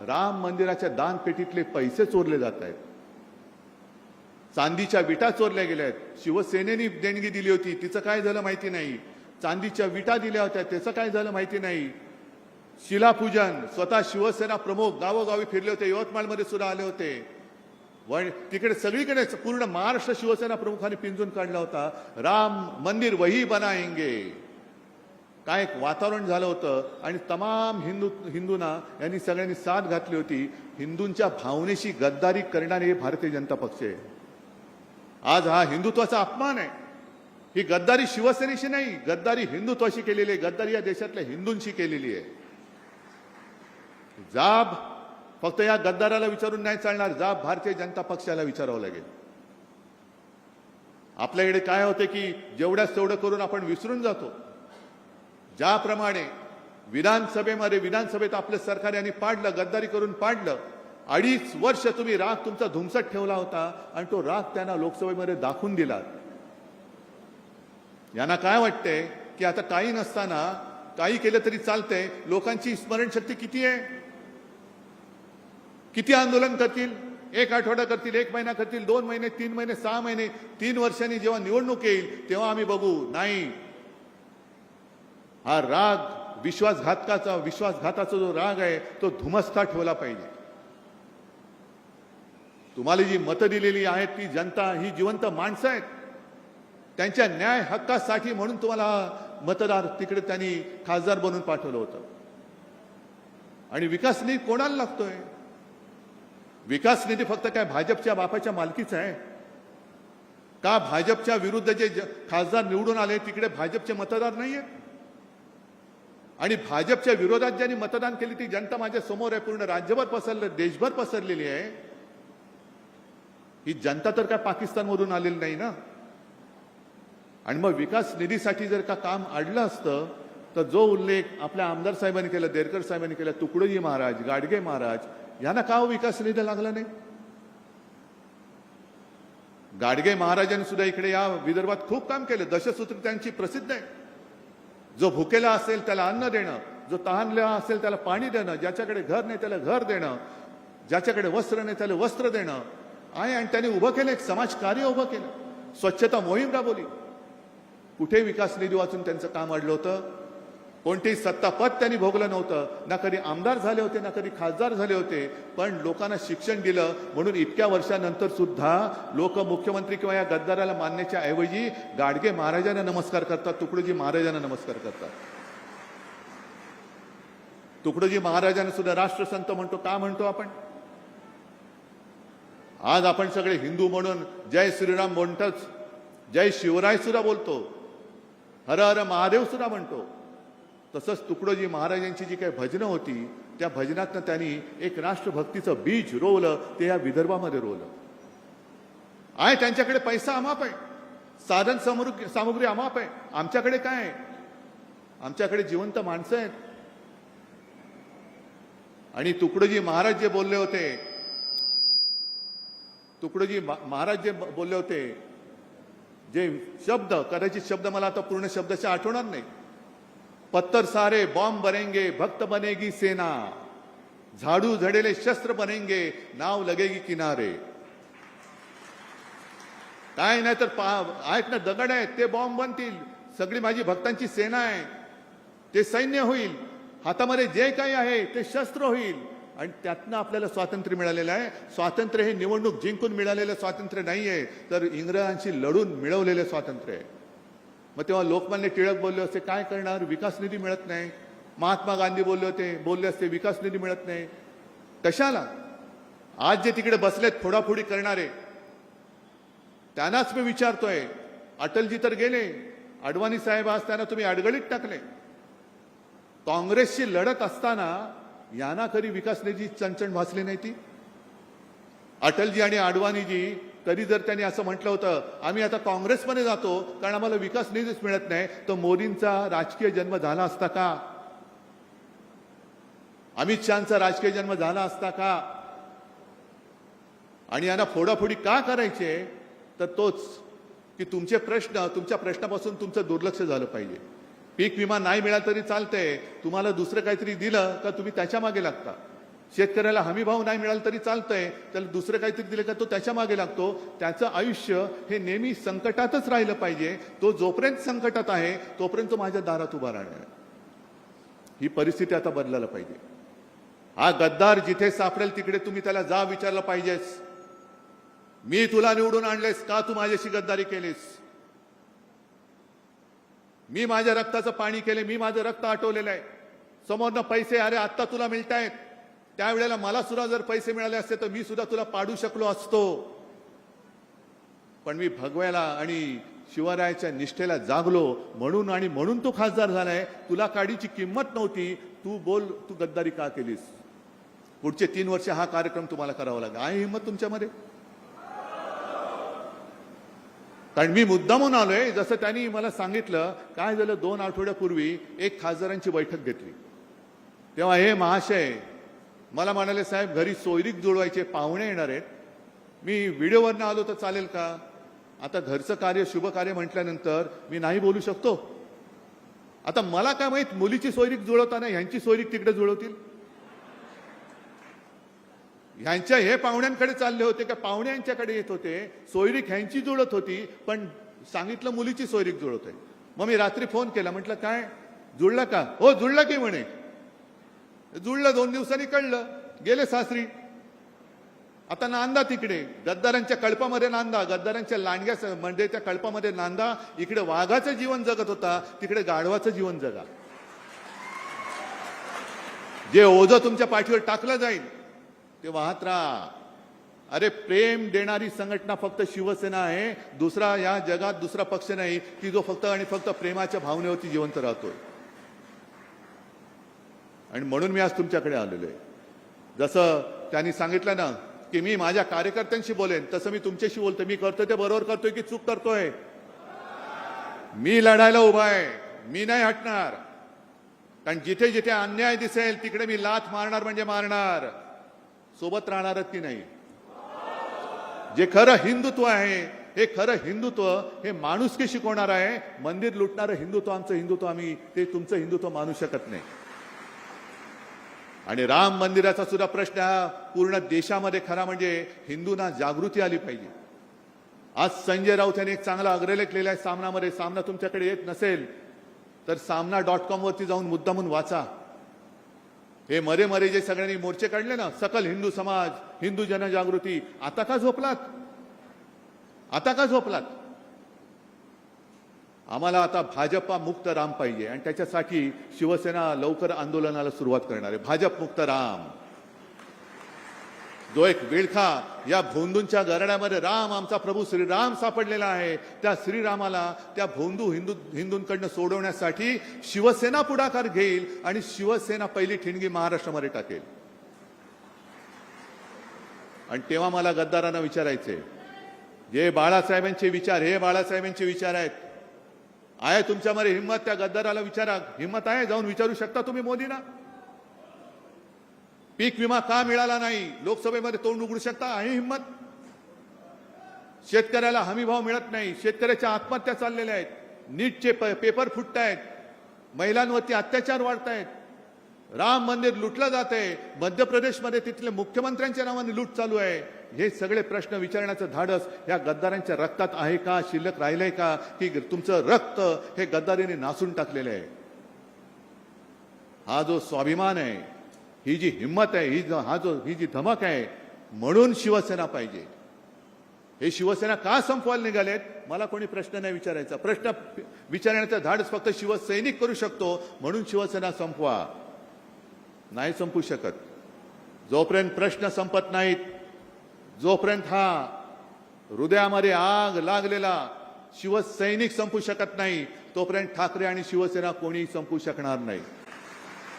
राम मंदिराच्या दानपेटीतले पैसे चोरले जात आहेत, चांदीच्या विटा चोरल्या गेल्या आहेत. शिवसेनेने देणगी दिली होती, तिचं काय झालं माहिती नाही. चांदीच्या विटा दिल्या होत्या, त्याचं काय झालं माहिती नाही. शिलापूजन स्वतः शिवसेना प्रमुख गावोगावी फिरले होते, यवतमाळमध्ये सुद्धा आले होते. तिकडे सगळीकडे पूर्ण महाराष्ट्र शिवसेना प्रमुखांनी पिंजून काढला होता. राम मंदिर वही बनाएंगे, काय एक वातावरण झालं होतं. आणि तमाम हिंदूंना यांनी सगळ्यांनी साथ घातली होती. हिंदूंच्या भावनेशी गद्दारी करणारे हे भारतीय जनता पक्ष आहे. आज हा हिंदुत्वाचा अपमान आहे. ही गद्दारी शिवसेनेशी नाही, गद्दारी हिंदुत्वाशी केलेली आहे, गद्दारी या देशातल्या हिंदूंशी केलेली आहे. जाब फक्त या गद्दाराला विचारून नाही चालणार, जाब भारतीय जनता पक्षाला विचारावं लागेल. आपल्याकडे काय होते की जेवढ्याच तेवढं करून आपण विसरून जातो. ज्याप्रमाणे विधानसभेत आपलं सरकार यांनी पाडलं, गद्दारी करून पाडलं. 2.5 वर्ष तुम्ही राग तुमचा धुमसट ठेवला होता आणि तो राग त्यांना लोकसभेमध्ये दाखवून दिला. यांना काय वाटतंय की आता काही नसताना काही केलं तरी चालतंय. लोकांची स्मरणशक्ती किती आहे? किती आंदोलन करतील? 1 आठवडा करतील, 1 महिना करतील, 2 महिने, 3 महिने, 6 महिने, 3 वर्षांनी जेव्हा निवडणूक येईल तेव्हा आम्ही बघू. नाही, हा राग विश्वासघाताचा जो राग आहे तो धुमसता ठेवला पाहिजे. तुम्हाला जी मतं दिलेली आहेत ती जनता ही जिवंत माणसं आहेत. त्यांच्या न्याय हक्कासाठी म्हणून तुम्हाला मतदार तिकडे त्यांनी खासदार बनवून पाठवलं होतं. आणि विकास निधी कोणाला लागतोय? विकास निधी फक्त काय भाजपच्या बापाच्या मालकीचा आहे का? भाजपच्या विरुद्ध जे खासदार निवडून आले तिकडे भाजपचे मतदार नाहीयेत. आणि भाजपच्या विरोधात ज्यांनी मतदान केली ती जनता माझ्या समोर आहे. पूर्ण राज्यभर देशभर पसरलेली आहे. ही जनता तर काय पाकिस्तानमधून आलेली नाही ना. आणि मग विकास निधीसाठी जर का काम अडलं असतं तर जो उल्लेख आपल्या आमदार साहेबांनी केला, देरकर साहेबांनी केला, तुकडोजी महाराज, गाडगे महाराज, यांना का विकास निधी लागला नाही? गाडगे महाराजांनी सुद्धा इकडे या विदर्भात खूप काम केलं. दशसूत्र त्यांची प्रसिद्ध आहे. जो भुकेला असेल त्याला अन्न देणं, जो तहानलेला असेल त्याला पाणी देणं, ज्याच्याकडे घर नाही त्याला घर देणं, ज्याच्याकडे वस्त्र नाही त्याला वस्त्र देणं आहे. आणि त्यांनी उभं केलं, एक समाजकार्य उभं केलं, स्वच्छता मोहीम राबवली. कुठे विकास निधी वाचून त्यांचं काम अडलं होतं? कोणतेही सत्तापद त्यांनी भोगलं नव्हतं. ना कधी आमदार झाले होते, ना कधी खासदार झाले होते. पण लोकांना शिक्षण दिलं म्हणून इतक्या वर्षानंतर सुद्धा लोक मुख्यमंत्री किंवा या गद्दाराला मानण्याच्या ऐवजी गाडगे महाराजांना नमस्कार करतात, तुकडोजी महाराजांना नमस्कार करतात. तुकडोजी महाराजांना सुद्धा राष्ट्रसंत म्हणतो. का म्हणतो आपण? आज आपण सगळे हिंदू म्हणून जय श्रीराम म्हणतोच, जय शिवराय सुद्धा बोलतो, हर हर महादेव सुद्धा म्हणतो. तसंच तुकडोजी महाराजांची जी काही भजनं होती त्या भजनातनं त्यांनी एक राष्ट्रभक्तीचं बीज रोवलं. ते या विदर्भामध्ये रोवलं आहे. त्यांच्याकडे पैसा अमाप आहे, साधन सामुग्री अमाप आहे. आमच्याकडे काय आहे? आमच्याकडे जिवंत माणसं आहेत. आणि तुकडोजी महाराज जे बोलले होते, तुकडोजी महाराज जे बोलले होते, जे शब्द, कदाचित शब्द मला आता पूर्ण शब्दाच्या आठवणार नाही. पत्थर सारे बॉम्ब बनेंगे, भक्त बनेगी सेना, झाडू झडेले शस्त्र बनेंगे, नाव लगेगी किनारे. काय नाही तर आहेत ना, दगड आहेत ते बॉम्ब बनतील. सगळी माझी भक्तांची सेना आहे, ते सैन्य होईल. हातामध्ये जे काही आहे ते शस्त्र होईल. आणि त्यातनं आपल्याला स्वातंत्र्य मिळालेलं आहे. स्वातंत्र्य हे निवडणूक जिंकून मिळालेलं स्वातंत्र्य नाहीये, तर इंग्रजांशी लढून मिळवलेलं स्वातंत्र्य आहे. मग तेव्हा लोकमान्य टिळक बोलले असते, काय करणार, विकास निधी मिळत नाही. महात्मा गांधी बोलले असते विकास निधी मिळत नाही. कशाला? आज जे तिकडे बसलेत फोडाफोडी करणारे त्यांनाच मी विचारतोय. अटलजी तर गेले, अडवाणी साहेब आज त्यांना तुम्ही अडगळीत टाकले. काँग्रेसशी लढत असताना यांना कधी विकास निधी चणचण भासली नाही ती? अटलजी आणि अडवाणीजी कधी जर त्यांनी असं म्हटलं होतं आम्ही आता काँग्रेसमध्ये जातो कारण आम्हाला विकास निधीच मिळत नाही, तर मोदींचा राजकीय जन्म झाला असता का? अमित शहाचा राजकीय जन्म झाला असता का? आणि यांना फोडाफोडी का करायचे? तर तोच की तुमच्या प्रश्नापासून तुमचं दुर्लक्ष झालं पाहिजे. पीक विमा नाही मिळाला तरी चालतंय, तुम्हाला दुसरं काहीतरी दिलं का तुम्ही त्याच्या मागे लागता. शेतकऱ्याला हमी भाव नाही मिळाला तरी चालतंय, त्याला दुसरं काहीतरी दिलं का तो त्याच्या मागे लागतो. त्याचं आयुष्य हे नेहमी संकटातच राहिलं पाहिजे. तो जोपर्यंत संकटात आहे तोपर्यंत तो माझ्या दारात उभा राहणार. ही परिस्थिती आता बदलायला पाहिजे. हा गद्दार जिथे सापडेल तिकडे तुम्ही त्याला जा विचारलं पाहिजेस, मी तुला निवडून आणलेस का, तू माझ्याशी गद्दारी केलीस. मी माझ्या रक्ताचं पाणी केले, मी माझं रक्त आटवलेलं आहे. समोरनं पैसे अरे आत्ता तुला मिळतायत, त्यावेळेला मला सुद्धा जर पैसे मिळाले असते तर मी सुद्धा तुला पाडू शकलो असतो. पण मी भगव्याला आणि शिवरायाच्या निष्ठेला जागलो म्हणून, आणि म्हणून तू खासदार झालाय. तुला काडीची किंमत नव्हती, तू बोल तू गद्दारी का केलीस. पुढचे 3 वर्ष हा कार्यक्रम तुम्हाला करावा लागेल. आहे हिंमत तुमच्यामध्ये? कारण मी मुद्दामून आलोय. जसं त्यांनी मला सांगितलं, काय झालं 2 आठवड्यापूर्वी एक खासदारांची बैठक घेतली, तेव्हा हे महाशय मला म्हणाले, साहेब घरी सोयरीक जुळवायचे पाहुणे येणार आहेत, मी व्हिडिओवरनं आलो तर चालेल का. आता घरचं कार्य शुभ कार्य म्हटल्यानंतर मी नाही बोलू शकतो. आता मला काय माहित मुलीची सोयरीक जुळवताना ह्यांची सोयरीक तिकडे जुळवतील. ह्यांच्या हे पाहुण्यांकडे चालले होते का पाहुणे यांच्याकडे येत होते. सोयरीक ह्यांची जुळत होती पण सांगितलं मुलीची सोयरीक जुळत आहे. मग मी रात्री फोन केला, म्हटलं काय जुळला का. हो जुळला की म्हणे. जुळलं. 2 दिवसांनी कळलं, गेले सासरी. आता नांदा तिकडे गद्दारांच्या कळपामध्ये नांदा, गद्दारांच्या लांडग्या म्हणजे त्या कळपामध्ये नांदा. इकडे वाघाचं जीवन जगत होता, तिकडे गाढवाचं जीवन जगा. जे ओझं तुमच्या पाठीवर टाकलं जाईल ते वाहत राहा. अरे प्रेम देणारी संघटना फक्त शिवसेना आहे. दुसरा या जगात दुसरा पक्ष नाही की जो फक्त आणि फक्त प्रेमाच्या भावनेवरती जिवंत राहतोय. आणि म्हणून मी आज तुमच्याकडे आलेलो आहे. जसं त्यांनी सांगितलं ना की मी माझ्या कार्यकर्त्यांशी बोलेन, तसं मी तुमच्याशी बोलतोय. मी करतोय ते बरोबर करतोय की चूक करतोय. मी लढायला उभा आहे, मी नाही हटणार. कारण जिथे जिथे अन्याय दिसेल तिकडे मी लाथ मारणार म्हणजे मारणार. सोबत राहणार की नाही. जे खरं हिंदुत्व आहे, हे खरं हिंदुत्व हे माणुसकी शिकवणार आहे. मंदिर लुटणारं हिंदुत्व आमचं हिंदुत्व आम्ही ते तुमचं हिंदुत्व मानू शकत नाही. आणि राम मंदिराचा सुद्धा प्रश्न हा पूर्ण देशामध्ये खरा म्हणजे हिंदूंना जागृती आली पाहिजे. आज संजय राऊत यांनी एक चांगला अग्रलेख लिहिला आहे सामनामध्ये. सामना तुमच्याकडे येत नसेल तर सामना.com वरती जाऊन मुद्दामून वाचा. हे मरे मरे जे सगळ्यांनी मोर्चे काढले ना, सकल हिंदू समाज, हिंदू जनजागृती, आता का झोपलात. आता का झोपलात. आम्हाला आता भाजपा मुक्त राम पाहिजे आणि त्याच्यासाठी शिवसेना लवकर आंदोलनाला सुरुवात करणार आहे. भाजप मुक्त राम. जो एक विळखा या भोंदूंच्या गरड्यामध्ये राम आमचा प्रभू श्रीराम सापडलेला आहे, त्या श्रीरामाला त्या भोंदू हिंदूंकडनं सोडवण्यासाठी शिवसेना पुढाकार घेईल आणि शिवसेना पहिली ठिणगी महाराष्ट्रामध्ये टाकेल. आणि तेव्हा मला गद्दारांना विचारायचे, जे बाळासाहेबांचे विचार हे बाळासाहेबांचे विचार आहेत. आहे तुमच्यामध्ये हिंमत त्या गद्दाराला विचारा. हिंमत आहे, जाऊन विचारू शकता तुम्ही मोदींना. पीक विमा का मिळाला नाही लोकसभेमध्ये तोंड उघडू शकता. आहे हिंमत. शेतकऱ्याला हमी भाव मिळत नाही, शेतकऱ्याच्या आत्महत्या चाललेल्या आहेत, नीटचे पेपर फुटतायत, महिलांवरती अत्याचार वाढतायत, राम मंदिर लुटलं जात आहे, मध्य प्रदेशमध्ये तिथले मुख्यमंत्र्यांच्या नावाने लूट चालू आहे. हे सगळे प्रश्न विचारण्याचं धाडस या गद्दारांच्या रक्तात आहे का, शिल्लक राहिलंय का, की तुमचं रक्त हे गद्दारीने नासून टाकलेलं आहे. हा जो स्वाभिमान आहे, ही जी हिंमत आहे, ही जी धमक आहे, म्हणून शिवसेना पाहिजे. हे शिवसेना का संपवायला निघालेत मला कोणी प्रश्न नाही विचारायचा. प्रश्न विचारण्याचं धाडस फक्त शिवसैनिक करू शकतो. म्हणून शिवसेना संपवा. नाही संपू शकत. जोपर्यंत प्रश्न संपत नाहीत, जोपर्यंत हा हृदयामध्ये आग लागलेला शिवसैनिक संपू शकत नाही, तोपर्यंत ठाकरे आणि शिवसेना कोणी संपू शकणार नाही.